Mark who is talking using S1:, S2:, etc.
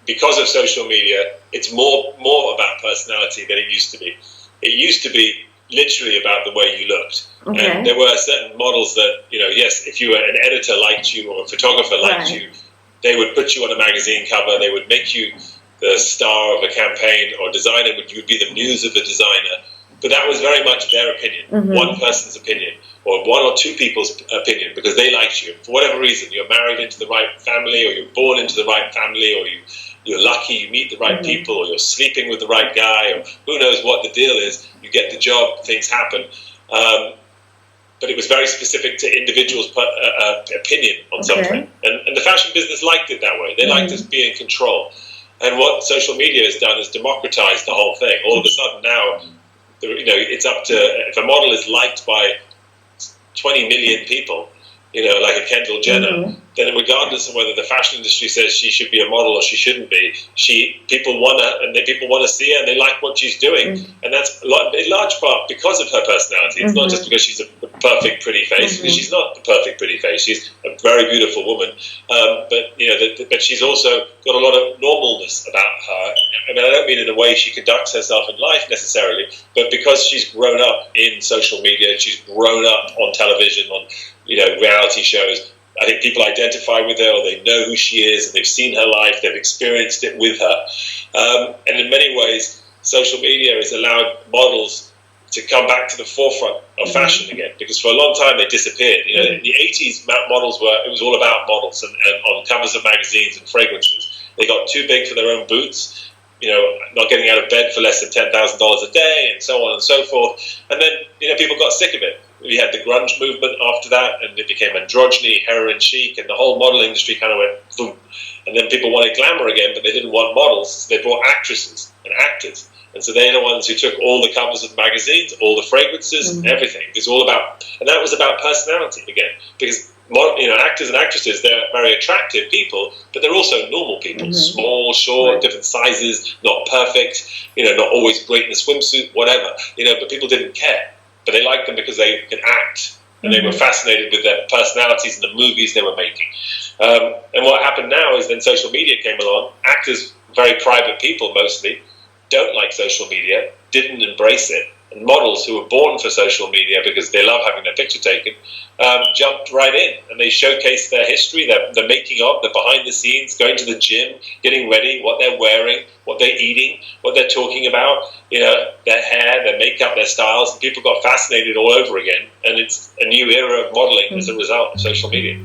S1: because of social media, it's more about personality than it used to be. It used to be literally about the way you looked.
S2: Okay.
S1: And there were certain models that, yes, if you were an editor liked you or a photographer liked you, they would put you on a magazine cover, they would make you the star of a campaign, or designer, you would be the muse of the designer. But that was very much their opinion, one person's opinion, or one or two people's opinion, because they liked you. For whatever reason, you're married into the right family, or you're born into the right family, or you're lucky, you meet the right people, or you're sleeping with the right guy, or who knows what the deal is. You get the job, things happen. But it was very specific to individuals' opinion on something. And the fashion business liked it that way. They liked us being in control. And what social media has done is democratized the whole thing. All of a sudden now, it's up to, if a model is liked by 20 million people, like a Kendall Jenner, then regardless of whether the fashion industry says she should be a model or she shouldn't be, people want to see her, and they like what she's doing, and that's in large part because of her personality. It's not just because she's a perfect, pretty face, because she's not the perfect, pretty face. She's a very beautiful woman, but she's also got a lot of normalness about her. I mean, I don't mean in the way she conducts herself in life necessarily, but because she's grown up in social media, she's grown up on television, on reality shows. I think people identify with her, or they know who she is, and they've seen her life, they've experienced it with her. And in many ways, social media has allowed models to come back to the forefront of fashion again, because for a long time they disappeared. In the 80s, it was all about models and on covers of magazines and fragrances. They got too big for their own boots, not getting out of bed for less than $10,000 a day, and so on and so forth. And then, people got sick of it. We had the grunge movement after that, and it became androgyny, heroin chic, and the whole model industry kind of went boom. And then people wanted glamour again, but they didn't want models, so they brought actresses and actors. And so they're the ones who took all the covers of the magazines, all the fragrances, and everything. It was all about, and that was about personality again, because actors and actresses, they're very attractive people, but they're also normal people, small, short, different sizes, not perfect, not always great in a swimsuit, whatever, but people didn't care. But they liked them because they could act, and they were fascinated with their personalities and the movies they were making. And what happened now is then social media came along. Actors, very private people mostly, don't like social media, didn't embrace it. And models who were born for social media because they love having their picture taken, jumped right in, and they showcased their history, the making of, the behind the scenes, going to the gym, getting ready, what they're wearing, what they're eating, what they're talking about, their hair, their makeup, their styles. And people got fascinated all over again, and it's a new era of modeling as a result of social media.